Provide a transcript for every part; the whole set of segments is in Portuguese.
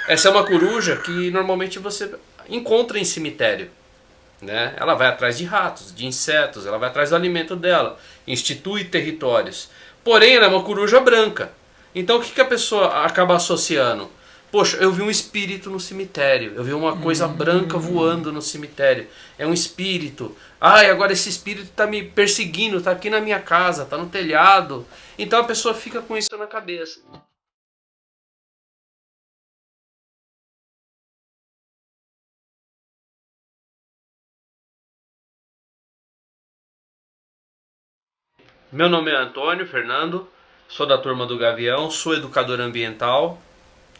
Essa é uma coruja que normalmente você encontra em cemitério, né? Ela vai atrás de ratos, de insetos, ela vai atrás do alimento dela, institui territórios. Porém, ela é uma coruja branca. Então o que a pessoa acaba associando? Poxa, eu vi um espírito no cemitério, eu vi uma coisa branca voando no cemitério. É um espírito. Ai, agora esse espírito está me perseguindo, está aqui na minha casa, está no telhado. Então a pessoa fica com isso na cabeça. Meu nome é Antônio Fernando, sou da turma do Gavião, sou educador ambiental.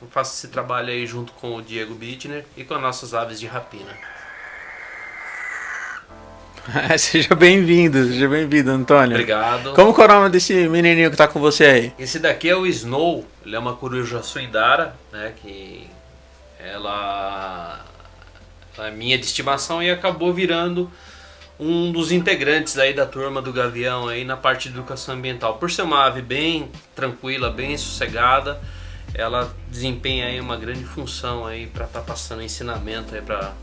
Eu faço esse trabalho aí junto com o Diego Bittner e com as nossas aves de rapina. Seja bem-vindo, Antônio. Obrigado. Como que é o nome desse menininho que tá com você aí? Esse daqui é o Snow, ele é uma coruja suidara, né, que ela é minha de estimação e acabou virando um dos integrantes aí da turma do Gavião aí na parte de educação ambiental. Por ser uma ave bem tranquila, bem sossegada, ela desempenha aí uma grande função aí para estar passando ensinamento aí para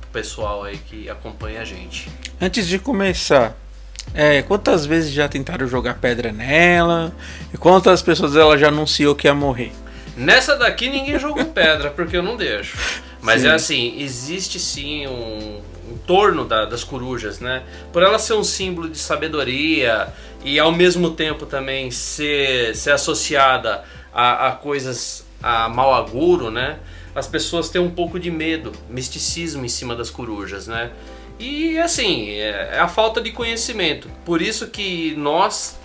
o pessoal aí que acompanha a gente. Antes de começar, quantas vezes já tentaram jogar pedra nela? E quantas pessoas ela já anunciou que ia morrer? Nessa daqui ninguém jogou pedra, porque eu não deixo. Mas Sim. é assim, existe sim um torno das corujas, né? Por ela ser um símbolo de sabedoria e ao mesmo tempo também ser associada a coisas, a mau agouro, né? As pessoas têm um pouco de medo, misticismo em cima das corujas, né? E assim, é a falta de conhecimento. Por isso que nós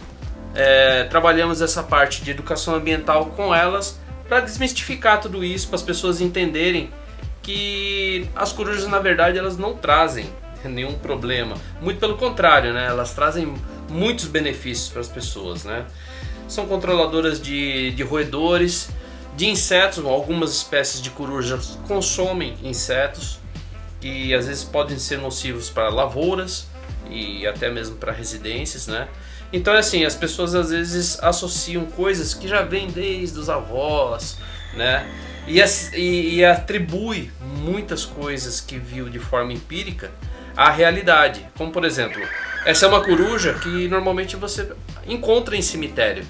trabalhamos essa parte de educação ambiental com elas, para desmistificar tudo isso, para as pessoas entenderem que as corujas, na verdade, elas não trazem nenhum problema. Muito pelo contrário, né? Elas trazem muitos benefícios para as pessoas, né? São controladoras de roedores, de insetos. Algumas espécies de corujas consomem insetos que às vezes podem ser nocivos para lavouras e até mesmo para residências, né? Então é assim, as pessoas às vezes associam coisas que já vêm desde os avós, né? E atribui muitas coisas que viu de forma empírica à realidade. Como por exemplo, essa é uma coruja que normalmente você encontra em cemitério,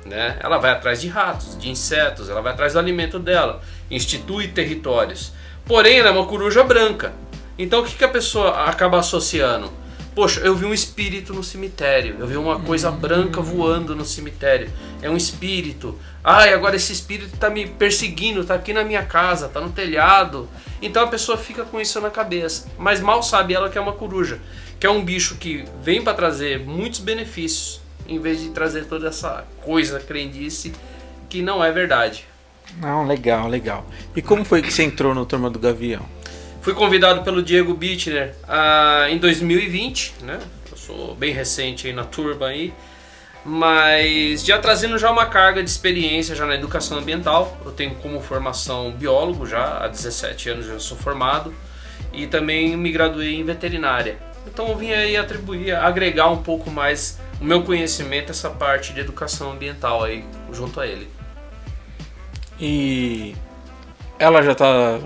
né? Ela vai atrás de ratos, de insetos, ela vai atrás do alimento dela, institui territórios. Porém, ela é uma coruja branca. Então o que a pessoa acaba associando? Poxa, eu vi um espírito no cemitério, eu vi uma coisa branca voando no cemitério. É um espírito. Ai, agora esse espírito está me perseguindo, está aqui na minha casa, está no telhado. Então a pessoa fica com isso na cabeça. Mas mal sabe ela que é uma coruja, que é um bicho que vem para trazer muitos benefícios, em vez de trazer toda essa coisa crendice que não é verdade. Não, legal. E como foi que você entrou no Turma do Gavião? Fui convidado pelo Diego Bittner em 2020, né? Eu sou bem recente aí na turma aí, mas já trazendo já uma carga de experiência já na educação ambiental. Eu tenho como formação biólogo já, há 17 anos já sou formado, e também me graduei em veterinária. Então eu vim aí agregar um pouco mais o meu conhecimento, essa parte de educação ambiental aí, junto a ele. E ela já tá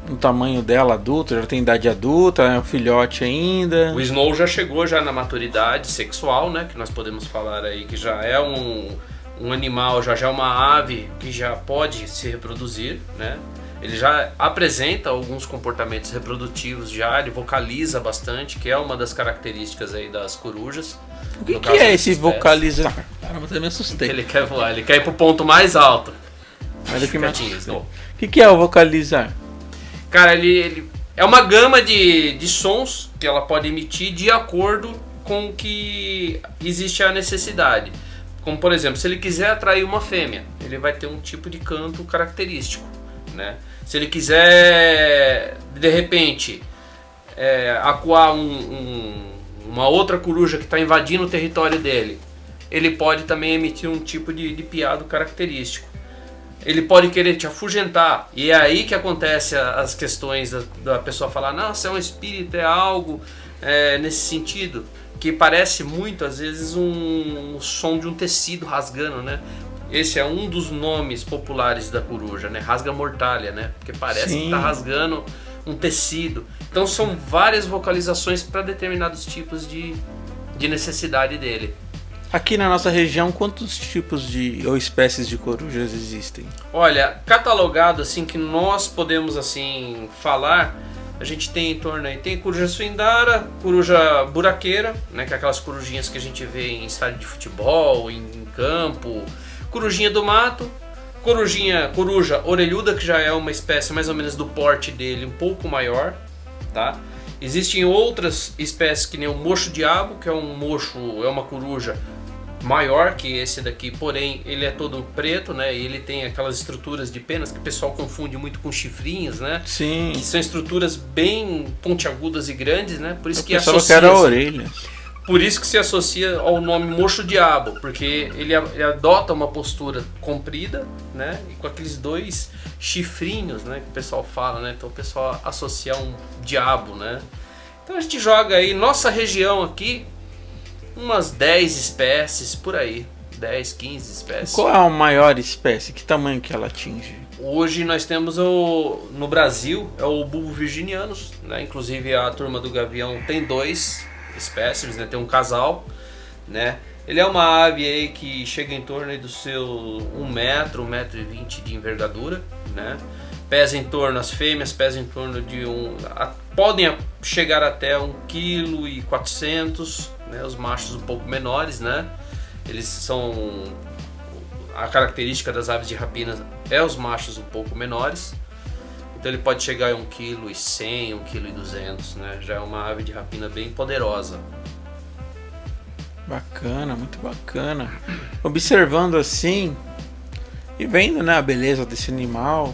no tamanho dela adulto, já tem idade adulta, é um filhote ainda. O Snow já chegou já na maturidade sexual, né? Que nós podemos falar aí que já é um animal, já é uma ave que já pode se reproduzir, né? Ele já apresenta alguns comportamentos reprodutivos já, ele vocaliza bastante, que é uma das características aí das corujas. O que é esse vocalizar? Caramba, até me assustei. Ele quer voar, ele quer ir pro ponto mais alto. Mas aqui mais... Snow. O que é o vocalizar? Cara, ele é uma gama de sons que ela pode emitir de acordo com o que existe a necessidade. Como por exemplo, se ele quiser atrair uma fêmea, ele vai ter um tipo de canto característico, né? Se ele quiser, de repente, acuar uma outra coruja que está invadindo o território dele, ele pode também emitir um tipo de piado característico. Ele pode querer te afugentar, e é aí que acontece as questões da pessoa falar, não, se é um espírito, é algo nesse sentido, que parece muito, às vezes, um som de um tecido rasgando, né? esse é um dos nomes populares da coruja, né? Rasga-mortalha, né? Porque parece Sim. que tá rasgando um tecido. Então são várias vocalizações para determinados tipos de necessidade dele. Aqui na nossa região, quantos tipos ou espécies de corujas existem? Olha, catalogado assim que nós podemos assim falar, a gente tem em torno aí, tem coruja suindara, coruja buraqueira, né, que é aquelas corujinhas que a gente vê em estádio de futebol, em campo, corujinha do mato, coruja orelhuda, que já é uma espécie mais ou menos do porte dele, um pouco maior, tá? Existem outras espécies que nem o mocho-diabo, que é uma coruja maior que esse daqui, porém ele é todo preto, né? Ele tem aquelas estruturas de penas que o pessoal confunde muito com chifrinhos, né? Sim. Que são estruturas bem pontiagudas e grandes, né? Por isso que associa a orelha. Por isso que se associa ao nome mocho-diabo, porque ele adota uma postura comprida, né? E com aqueles dois chifrinhos, né? Que o pessoal fala, né? Então o pessoal associa a um diabo, né? Então a gente joga aí, nossa região aqui, umas 10 espécies por aí. 10, 15 espécies. Qual é a maior espécie? Que tamanho que ela atinge? Hoje nós temos no Brasil, é o bulbo virginianus, né? Inclusive a turma do Gavião tem 2 espécies, né? Tem um casal, né? Ele é uma ave aí que chega em torno aí do seu 1 metro, 1,20 m de envergadura, né? Pesa em torno, as fêmeas pesam em torno de podem chegar até 1,4 kg, né? Os machos um pouco menores, né? Eles são... A característica das aves de rapina é os machos um pouco menores. Então ele pode chegar a 1,1 kg, 1,2 kg, né? Já é uma ave de rapina bem poderosa. Bacana, muito bacana. Observando assim e vendo, né, a beleza desse animal,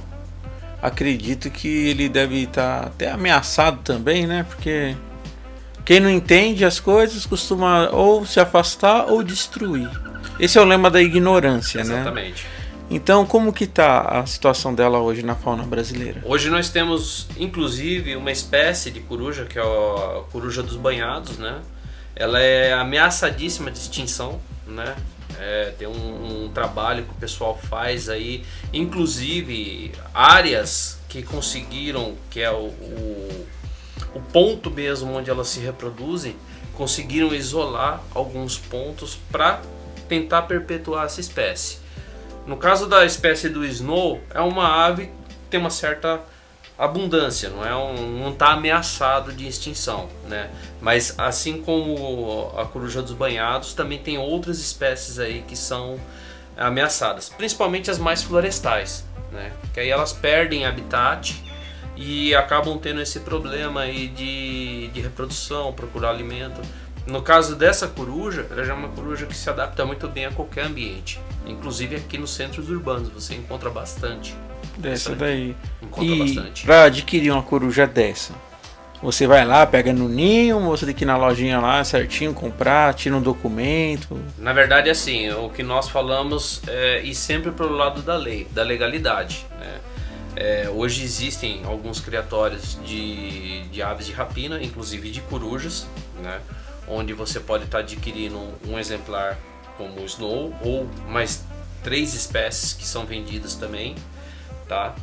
acredito que ele deve estar até ameaçado também, né? Porque quem não entende as coisas costuma ou se afastar ou destruir. Esse é o lema da ignorância, né? Exatamente. Então, como que tá a situação dela hoje na fauna brasileira? Hoje nós temos, inclusive, uma espécie de coruja, que é a coruja dos banhados, né? Ela é ameaçadíssima de extinção, né? Tem um trabalho que o pessoal faz aí, inclusive áreas que conseguiram, que é o ponto mesmo onde elas se reproduzem, conseguiram isolar alguns pontos para tentar perpetuar essa espécie. No caso da espécie do snow, é uma ave que tem uma certa abundância, não está ameaçado de extinção, né? Mas assim como a coruja dos banhados, também tem outras espécies aí que são ameaçadas, principalmente as mais florestais, né? Que aí elas perdem habitat e acabam tendo esse problema aí de reprodução, procurar alimento. No caso dessa coruja, ela já é uma coruja que se adapta muito bem a qualquer ambiente, inclusive aqui nos centros urbanos você encontra bastante. Dessa daí. Encontra bastante. Para adquirir uma coruja dessa, você vai lá, pega no ninho, ou você tem que ir na lojinha lá certinho, comprar, tira um documento? Na verdade, assim, o que nós falamos é ir sempre pelo lado da lei, da legalidade, né? Hoje existem alguns criatórios de aves de rapina, inclusive de corujas, né? Onde você pode estar adquirindo um exemplar como o snow ou mais 3 espécies que são vendidas também, tá?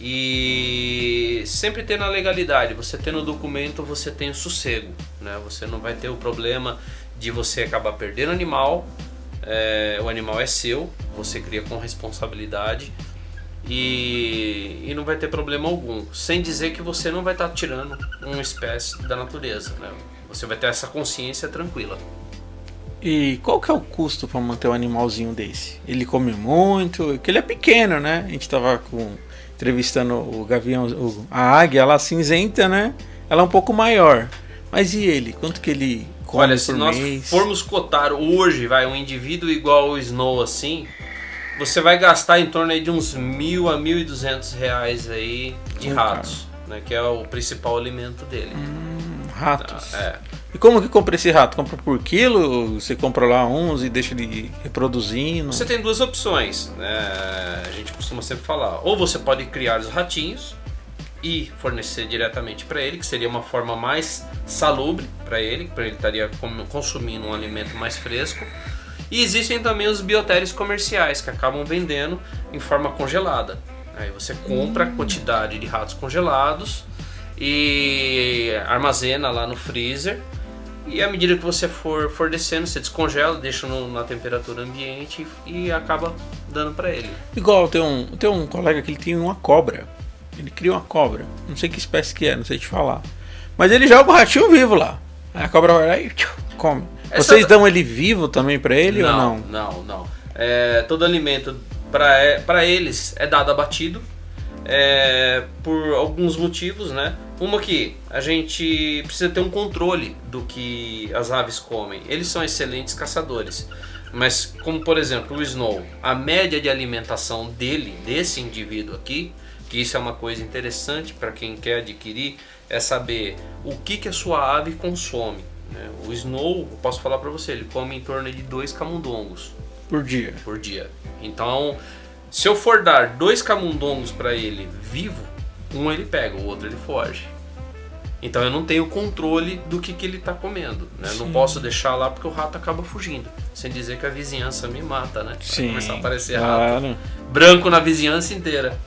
E sempre tendo a legalidade, você tendo o documento, você tem o sossego, né? Você não vai ter o problema de você acabar perdendo o animal é seu, você cria com responsabilidade e não vai ter problema algum, sem dizer que você não vai estar tirando uma espécie da natureza, né? Você vai ter essa consciência tranquila. E qual que é o custo para manter um animalzinho desse? Ele come muito, porque ele é pequeno, né? A gente tava entrevistando o gavião, a águia lá cinzenta, né? Ela é um pouco maior. Mas e ele? Quanto que ele come por mês? Se nós formos cotar hoje, um indivíduo igual ao Snow assim, você vai gastar em torno aí de uns R$1.000 a R$1.200 aí de ratos, né? Que é o principal alimento dele. Ratos. E como que compra esse rato? Compra por quilo? Você compra lá uns e deixa ele reproduzindo? Você tem 2 opções, né? A gente costuma sempre falar. Ou você pode criar os ratinhos e fornecer diretamente para ele, que seria uma forma mais salubre para ele estaria consumindo um alimento mais fresco. E existem também os biotéres comerciais, que acabam vendendo em forma congelada. Aí você compra a quantidade de ratos congelados e armazena lá no freezer. E à medida que você for descendo, você descongela, deixa na temperatura ambiente e acaba dando para ele. Igual tem um colega que ele tem uma cobra. Ele cria uma cobra. Não sei que espécie que é, não sei te falar. Mas ele joga o ratinho vivo lá. Aí a cobra vai lá e come. Vocês dão ele vivo também para ele ou não? Não. Todo alimento para eles é dado abatido. Por alguns motivos, né? Uma que a gente precisa ter um controle do que as aves comem. Eles são excelentes caçadores, mas como por exemplo o Snow, a média de alimentação desse indivíduo aqui, que isso é uma coisa interessante para quem quer adquirir, é saber o que a sua ave consome, né? O Snow, eu posso falar para você, ele come em torno de 2 camundongos por dia. Então, se eu for dar 2 camundongos para ele vivo, um ele pega, o outro ele foge. Então eu não tenho controle do que ele está comendo, né? Não posso deixar lá porque o rato acaba fugindo. Sem dizer que a vizinhança me mata, né? Vai começar a aparecer rato branco na vizinhança inteira.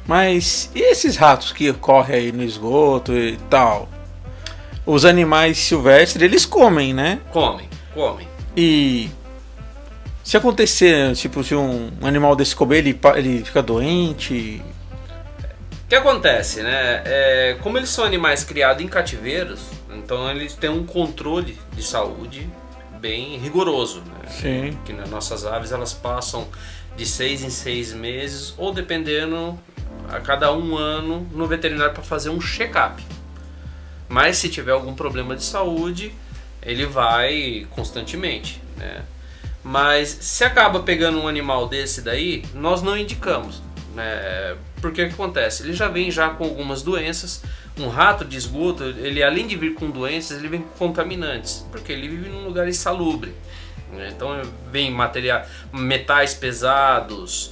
Mas e esses ratos que correm aí no esgoto e tal? Os animais silvestres, eles comem, né? Comem. E se acontecer, tipo, se um animal desse comer, ele fica doente? O que acontece, né? Como eles são animais criados em cativeiros, então eles têm um controle de saúde bem rigoroso, né? Sim. Que nas nossas aves elas passam de 6 em 6 meses, ou dependendo, a cada 1 ano, no veterinário para fazer um check-up. Mas se tiver algum problema de saúde, ele vai constantemente, né? Mas se acaba pegando um animal desse daí, nós não indicamos, né? Porque o que acontece? Ele já vem com algumas doenças. Um rato de esgoto, ele além de vir com doenças, ele vem com contaminantes, porque ele vive num lugar insalubre, né? Então vem metais pesados,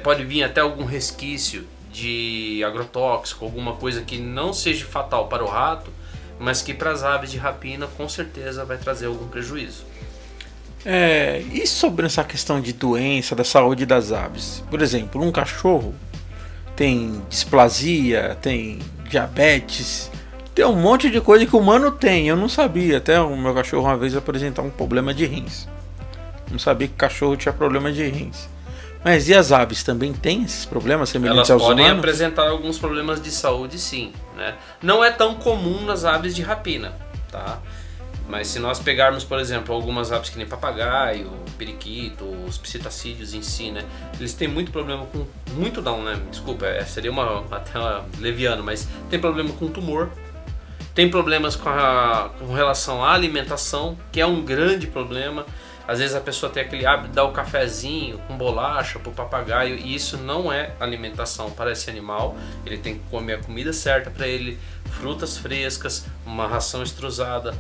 pode vir até algum resquício de agrotóxico, alguma coisa que não seja fatal para o rato, mas que para as aves de rapina com certeza vai trazer algum prejuízo. E sobre essa questão de doença, da saúde das aves? Por exemplo, um cachorro tem displasia, tem diabetes, tem um monte de coisa que o humano tem. Eu não sabia, até o meu cachorro uma vez apresentou um problema de rins. Não sabia que cachorro tinha problema de rins. Mas e as aves também têm esses problemas semelhantes aos humanos? Elas podem apresentar alguns problemas de saúde, sim, né? Não é tão comum nas aves de rapina, tá? Mas se nós pegarmos, por exemplo, algumas aves que nem papagaio, periquito, os psitacídeos em si, né? Eles têm muito problema com... Muito não, né? Desculpa, seria até leviano, mas tem problema com tumor. Tem problemas com relação à alimentação, que é um grande problema. Às vezes a pessoa tem aquele hábito de dar o cafezinho com bolacha para o papagaio, e isso não é alimentação para esse animal. Ele tem que comer a comida certa para ele, frutas frescas, uma ração extrusada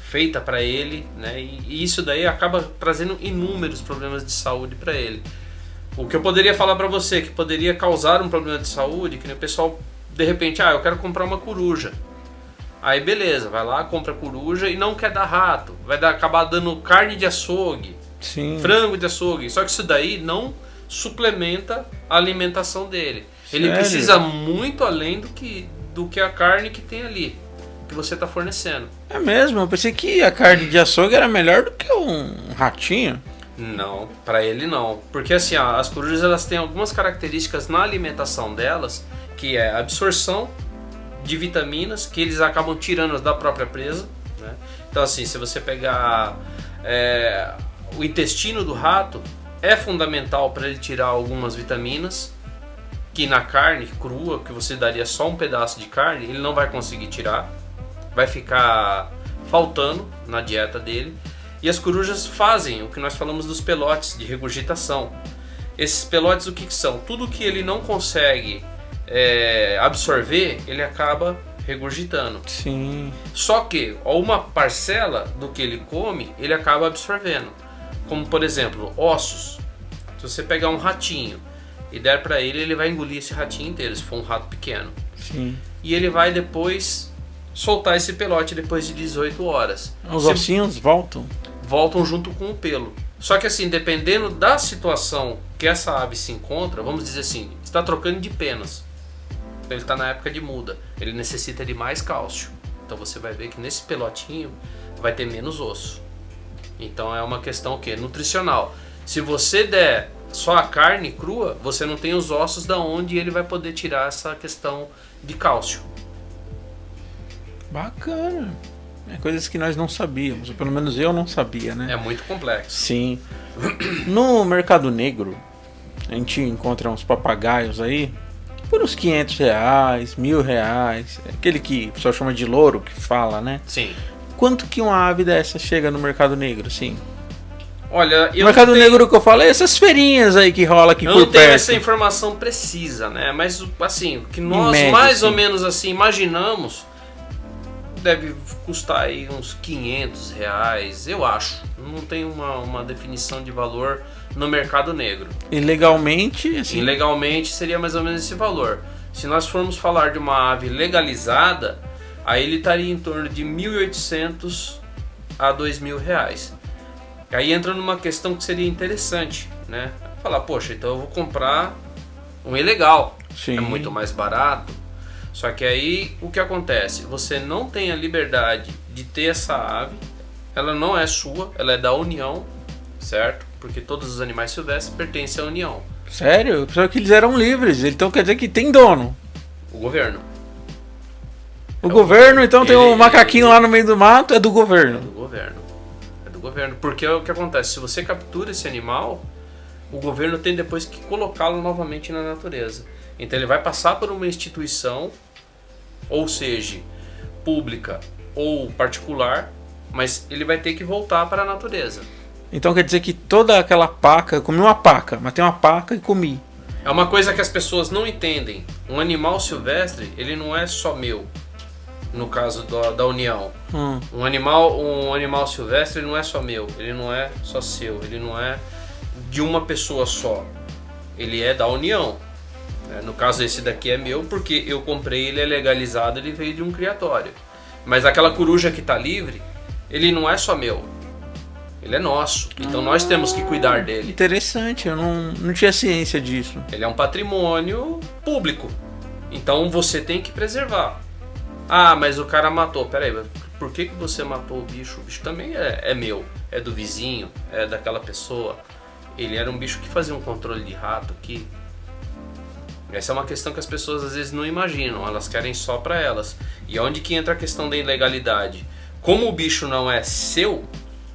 feita para ele, né? E isso daí acaba trazendo inúmeros problemas de saúde para ele. O que eu poderia falar para você que poderia causar um problema de saúde, que o pessoal de repente, eu quero comprar uma coruja. Aí beleza, vai lá, compra a coruja e não quer dar rato, acabar dando carne de açougue, Sim. frango de açougue. Só que isso daí não suplementa a alimentação dele. Sério? Ele precisa muito além do que a carne que tem ali, que você está fornecendo. É mesmo? Eu pensei que a carne de açougue era melhor do que um ratinho. Não, para ele não. Porque assim, as corujas elas têm algumas características na alimentação delas, que é a absorção de vitaminas que eles acabam tirando da própria presa, né? Então assim, se você pegar o intestino do rato, é fundamental para ele tirar algumas vitaminas que na carne crua, que você daria só um pedaço de carne, ele não vai conseguir tirar, vai ficar faltando na dieta dele. E as corujas fazem o que nós falamos dos pelotes de regurgitação. Esses pelotes o que são? Tudo que ele não consegue absorver, ele acaba regurgitando. Sim. Só que uma parcela do que ele come, ele acaba absorvendo. Como por exemplo, ossos. Se você pegar um ratinho e der para ele, ele vai engolir esse ratinho inteiro, se for um rato pequeno. Sim. E ele vai depois soltar esse pelote depois de 18 horas. Os ossinhos voltam? Voltam junto com o pelo. Só que assim, dependendo da situação que essa ave se encontra, vamos dizer assim, está trocando de penas. Ele está na época de muda, ele necessita de mais cálcio. Então você vai ver que nesse pelotinho vai ter menos osso. Então é uma questão o quê? Nutricional. Se você der só a carne crua, você não tem os ossos da onde ele vai poder tirar essa questão de cálcio. Bacana. É coisas que nós não sabíamos, ou pelo menos eu não sabia, né? É muito complexo. Sim. No mercado negro, a gente encontra uns papagaios aí por uns R$500, R$1.000. Aquele que o pessoal chama de louro, que fala, né? Sim. Quanto que uma ave dessa chega no mercado negro, sim? Olha, o mercado negro que eu falo é essas feirinhas aí que rola aqui por perto. Eu não tenho essa informação precisa, né? Mas assim, o que nós média, mais ou menos assim imaginamos deve custar aí uns R$500, eu acho. Não tem uma definição de valor no mercado negro. E legalmente? Assim... Ilegalmente seria mais ou menos esse valor. Se nós formos falar de uma ave legalizada, aí ele estaria em torno de R$1.800 a R$2.000. Aí entra numa questão que seria interessante, né? Falar, poxa, então eu vou comprar um ilegal. Sim. É muito mais barato. Só que aí o que acontece? Você não tem a liberdade de ter essa ave, ela não é sua, ela é da União, certo? Porque todos os animais silvestres pertencem à União. Sério? Só que eles eram livres, então quer dizer que tem dono. O governo. O governo, então tem um macaquinho lá no meio do mato, é do governo. É do governo. É do governo. Porque o que acontece? Se você captura esse animal, o governo tem depois que colocá-lo novamente na natureza. Então ele vai passar por uma instituição, ou seja, pública ou particular, mas ele vai ter que voltar para a natureza. Então quer dizer que toda aquela paca, eu comi uma paca, matei uma paca e comi. É uma coisa que as pessoas não entendem. Um animal silvestre, ele não é só meu, no caso da União. Um animal silvestre, ele não é só meu, ele não é só seu, ele não é de uma pessoa só. Ele é da União. No caso esse daqui é meu porque eu comprei, ele é legalizado, ele veio de um criatório. Mas aquela coruja que está livre, ele não é só meu, ele é nosso. Então nós temos que cuidar dele. Interessante, eu não tinha ciência disso. Ele é um patrimônio público, então você tem que preservar. Ah, mas o cara matou, peraí, por que você matou o bicho? O bicho também é meu, é do vizinho, é daquela pessoa. Ele era um bicho que fazia um controle de rato aqui. Essa é uma questão que as pessoas às vezes não imaginam, elas querem só para elas. E é onde que entra a questão da ilegalidade. Como o bicho não é seu,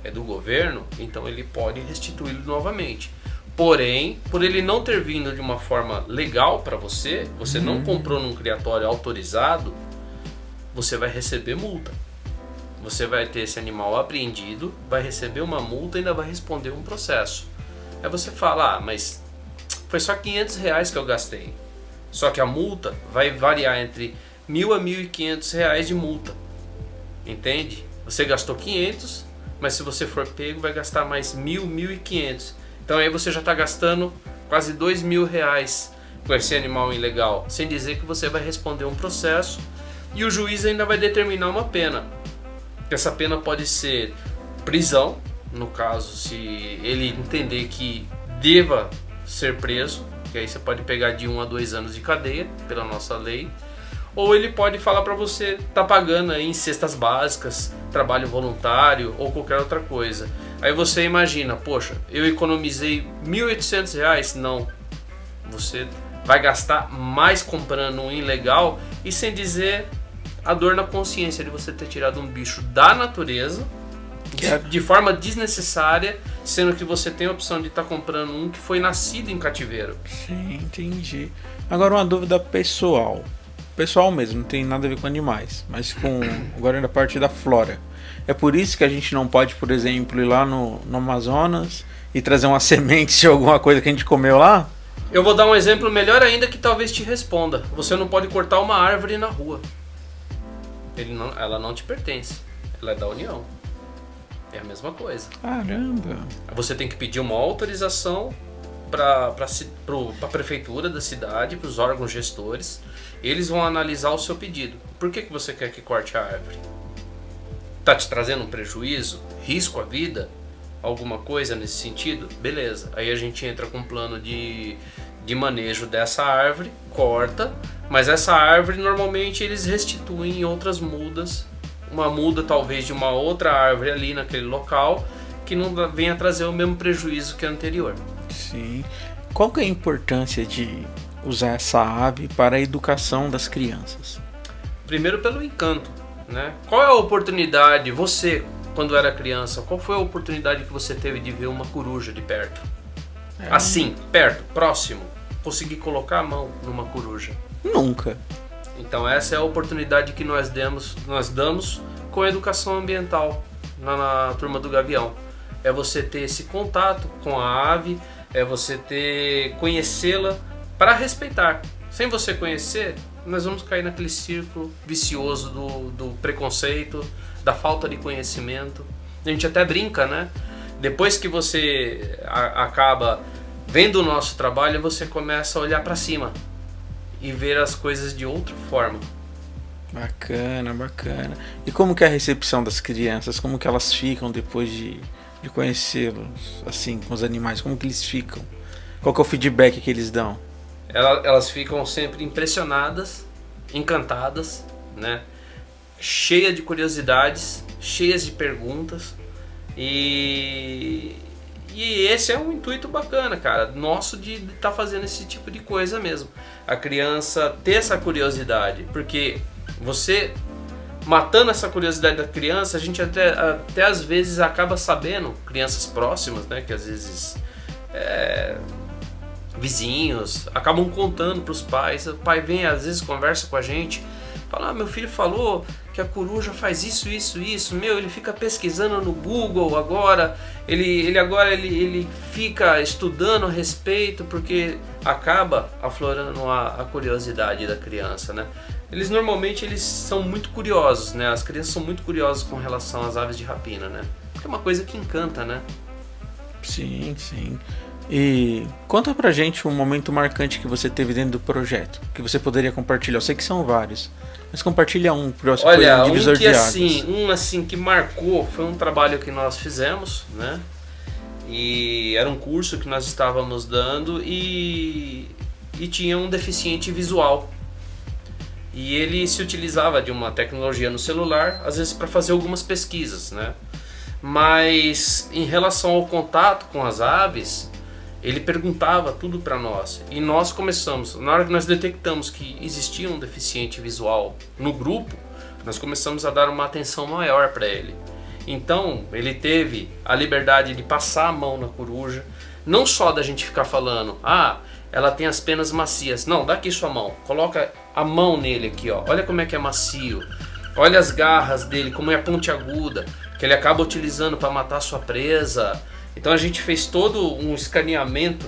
é do governo, então ele pode restituí-lo novamente. Porém, por ele não ter vindo de uma forma legal para você, você não comprou num criatório autorizado, você vai receber multa. Você vai ter esse animal apreendido, vai receber uma multa e ainda vai responder um processo. Aí você fala, mas foi só R$500 que eu gastei. Só que a multa vai variar entre R$1.000 a R$1.500 de multa. Entende? Você gastou 500, mas se você for pego vai gastar mais 1.000, 1.500. Então aí você já está gastando quase R$2.000 com esse animal ilegal. Sem dizer que você vai responder um processo e o juiz ainda vai determinar uma pena. Essa pena pode ser prisão, no caso se ele entender que deva ser preso, que aí você pode pegar de 1 a 2 anos de cadeia pela nossa lei, ou ele pode falar para você tá pagando aí em cestas básicas, trabalho voluntário ou qualquer outra coisa. Aí você imagina, poxa, eu economizei R$1.800, não, você vai gastar mais comprando um ilegal e sem dizer a dor na consciência de você ter tirado um bicho da natureza de forma desnecessária, sendo que você tem a opção de estar comprando um que foi nascido em cativeiro. Sim, entendi. Agora uma dúvida pessoal. Pessoal mesmo, não tem nada a ver com animais, mas com agora na parte da flora. É por isso que a gente não pode, por exemplo, ir lá no Amazonas e trazer uma semente de alguma coisa que a gente comeu lá? Eu vou dar um exemplo melhor ainda que talvez te responda. Você não pode cortar uma árvore na rua. Ela não te pertence. Ela é da União. É a mesma coisa. Caramba. Você tem que pedir uma autorização para a prefeitura da cidade, para os órgãos gestores. Eles vão analisar o seu pedido. Por que você quer que corte a árvore? Tá te trazendo um prejuízo? Risco à vida? Alguma coisa nesse sentido? Beleza. Aí a gente entra com um plano de manejo dessa árvore, corta, mas essa árvore normalmente eles restituem em outras mudas, uma muda talvez de uma outra árvore ali naquele local, que não venha trazer o mesmo prejuízo que a anterior. Sim. Qual que é a importância de usar essa ave para a educação das crianças? Primeiro pelo encanto, né? Qual é a oportunidade, você, quando era criança, qual foi a oportunidade que você teve de ver uma coruja de perto? Assim, perto, próximo, conseguir colocar a mão numa coruja? Nunca. Então essa é a oportunidade que nós damos com a educação ambiental na turma do Gavião. É você ter esse contato com a ave, é você conhecê-la para respeitar. Sem você conhecer, nós vamos cair naquele círculo vicioso do preconceito, da falta de conhecimento. A gente até brinca, né? Depois que você acaba vendo o nosso trabalho, você começa a olhar para cima e ver as coisas de outra forma. Bacana, bacana. E como que é a recepção das crianças? Como que elas ficam depois de conhecê-los, assim, com os animais? Como que eles ficam? Qual que é o feedback que eles dão? Elas ficam sempre impressionadas, encantadas, né? Cheias de curiosidades, cheias de perguntas. E esse é um intuito bacana, cara, nosso de estar fazendo esse tipo de coisa mesmo. A criança ter essa curiosidade, porque você matando essa curiosidade da criança, a gente até às vezes acaba sabendo, crianças próximas, né, que às vezes vizinhos acabam contando para os pais. O pai vem, às vezes conversa com a gente, fala: meu filho falou que a coruja faz isso, ele fica pesquisando no Google agora, ele fica estudando a respeito, porque acaba aflorando a curiosidade da criança, né? Normalmente eles são muito curiosos, né? As crianças são muito curiosas com relação às aves de rapina, né? Porque é uma coisa que encanta, né? Sim, sim. E conta pra gente um momento marcante que você teve dentro do projeto, que você poderia compartilhar. Eu sei que são vários, mas compartilha um próximo. Olha, um assim que marcou foi um trabalho que nós fizemos, né? E era um curso que nós estávamos dando e tinha um deficiente visual. E ele se utilizava de uma tecnologia no celular, às vezes para fazer algumas pesquisas, né? Mas em relação ao contato com as aves, ele perguntava tudo para nós. E nós começamos, na hora que nós detectamos que existia um deficiente visual no grupo, nós começamos a dar uma atenção maior para ele. Então ele teve a liberdade de passar a mão na coruja, não só da gente ficar falando: ah, ela tem as penas macias. Não, dá aqui sua mão, coloca a mão nele aqui, ó. Olha como é que é macio, olha as garras dele, como é pontiaguda, que ele acaba utilizando para matar sua presa. Então a gente fez todo um escaneamento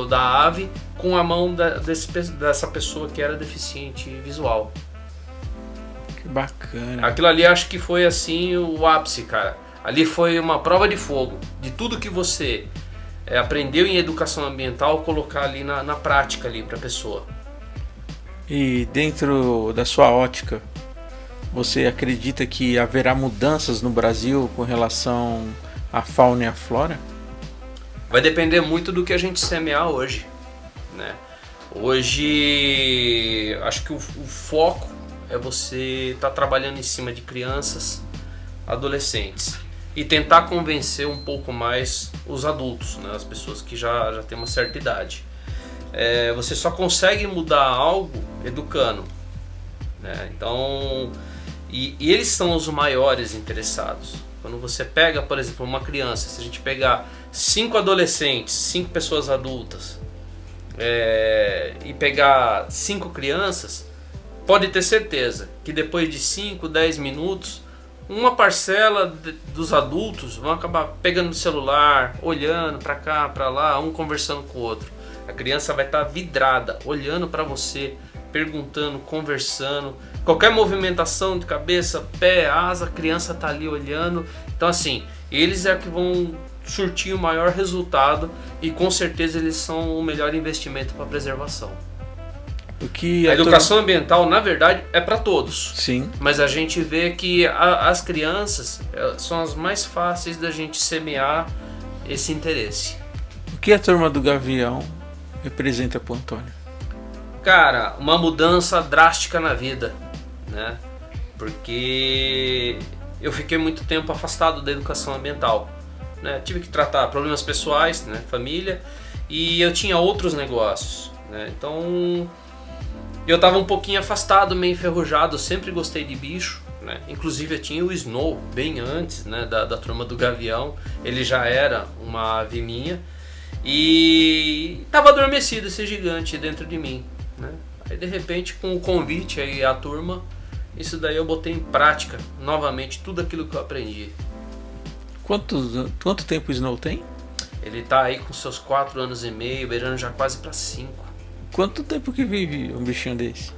da ave com a mão dessa pessoa que era deficiente visual. Que bacana. Aquilo ali acho que foi assim o ápice, cara. Ali foi uma prova de fogo de tudo que você aprendeu em educação ambiental, colocar ali na prática ali para a pessoa. E dentro da sua ótica, você acredita que haverá mudanças no Brasil com relação à fauna e à flora? Vai depender muito do que a gente semear hoje, né? Hoje acho que o foco é você estar trabalhando em cima de crianças, adolescentes, e tentar convencer um pouco mais os adultos, né? As pessoas que já têm uma certa idade. Você só consegue mudar algo educando, né? Então, e eles são os maiores interessados. Quando você pega, por exemplo, uma criança, se a gente pegar 5 adolescentes, 5 pessoas adultas, e pegar 5 crianças, pode ter certeza que depois de 5, 10 minutos, uma parcela dos adultos vão acabar pegando o celular, olhando para cá, para lá, um conversando com o outro. A criança vai estar vidrada, olhando para você, perguntando, conversando. Qualquer movimentação de cabeça, pé, asa, a criança está ali olhando. Então assim, eles é que vão surtir o maior resultado e com certeza eles são o melhor investimento para a preservação. A educação ambiental, na verdade, é para todos. Sim. Mas a gente vê que as crianças são as mais fáceis da gente semear esse interesse. O que a turma do Gavião representa para o Antônio? Cara, uma mudança drástica na vida, né? Porque eu fiquei muito tempo afastado da educação ambiental, né? Tive que tratar problemas pessoais, né? Família, e eu tinha outros negócios, né? Então eu estava um pouquinho afastado, meio enferrujado. Sempre gostei de bicho, né? Inclusive eu tinha o Snow bem antes, né? da turma do Gavião. Ele já era uma ave minha e estava adormecido esse gigante dentro de mim, né? Aí de repente, com o convite aí à turma, isso daí eu botei em prática novamente tudo aquilo que eu aprendi. Quanto tempo o Snow tem? Ele tá aí com seus 4 anos e meio, beirando já quase para 5. Quanto tempo que vive um bichinho desse?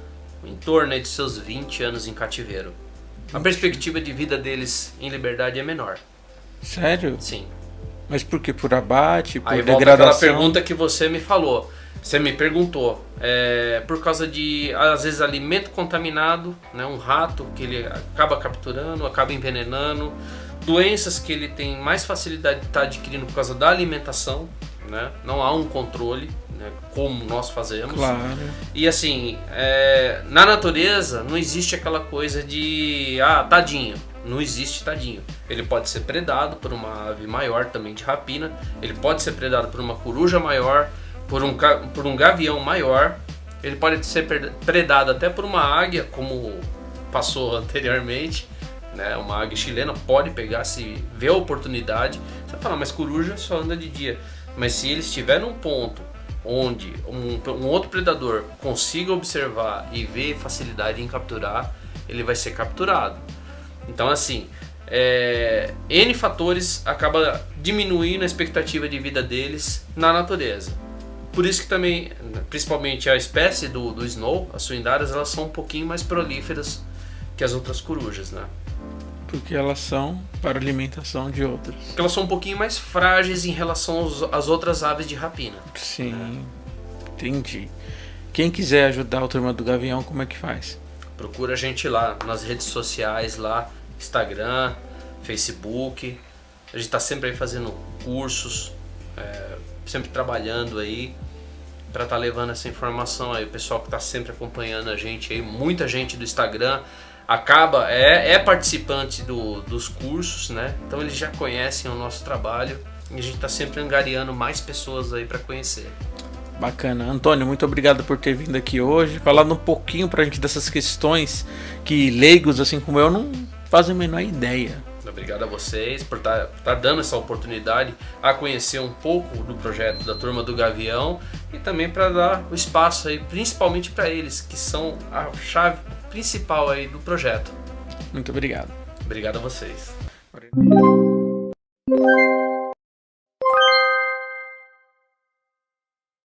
Em torno aí de seus 20 anos em cativeiro. A perspectiva de vida deles em liberdade é menor. Sério? Sim. Mas por quê? Por abate, por aí degradação? Volta aquela pergunta que você me falou. Você me perguntou. Por causa de, às vezes, alimento contaminado, né? Um rato que ele acaba capturando, acaba envenenando. Doenças que ele tem mais facilidade de estar adquirindo por causa da alimentação, né? Não há um controle, né? Como nós fazemos. Claro. E assim, na natureza não existe aquela coisa de tadinho. Não existe tadinho. Ele pode ser predado por uma ave maior também de rapina. Ele pode ser predado por uma coruja maior, por um gavião maior. Ele pode ser predado até por uma águia, como passou anteriormente, né? Uma águia chilena pode pegar, se vê a oportunidade. Você vai falar, mas coruja só anda de dia. Mas se ele estiver num ponto onde um outro predador consiga observar e ver facilidade em capturar, ele vai ser capturado. Então assim, N fatores acaba diminuindo a expectativa de vida deles na natureza. Por isso que também, principalmente a espécie do Snow, as suindárias, elas são um pouquinho mais prolíferas que as outras corujas, né? Porque elas são para alimentação de outras. Porque elas são um pouquinho mais frágeis em relação às outras aves de rapina. Sim, entendi. Quem quiser ajudar a turma do Gavião, como é que faz? Procura a gente lá nas redes sociais, lá, Instagram, Facebook. A gente está sempre aí fazendo cursos, sempre trabalhando aí para estar levando essa informação aí. O pessoal que está sempre acompanhando a gente aí, muita gente do Instagram é participante dos cursos, né? Então eles já conhecem o nosso trabalho e a gente está sempre angariando mais pessoas aí para conhecer. Bacana. Antônio, muito obrigado por ter vindo aqui hoje, falando um pouquinho pra gente dessas questões que leigos, assim como eu, não fazem a menor ideia. Obrigado a vocês por estar dando essa oportunidade a conhecer um pouco do projeto da Turma do Gavião e também para dar o espaço aí, principalmente para eles, que são a chave principal aí do projeto. Muito obrigado. Obrigado a vocês.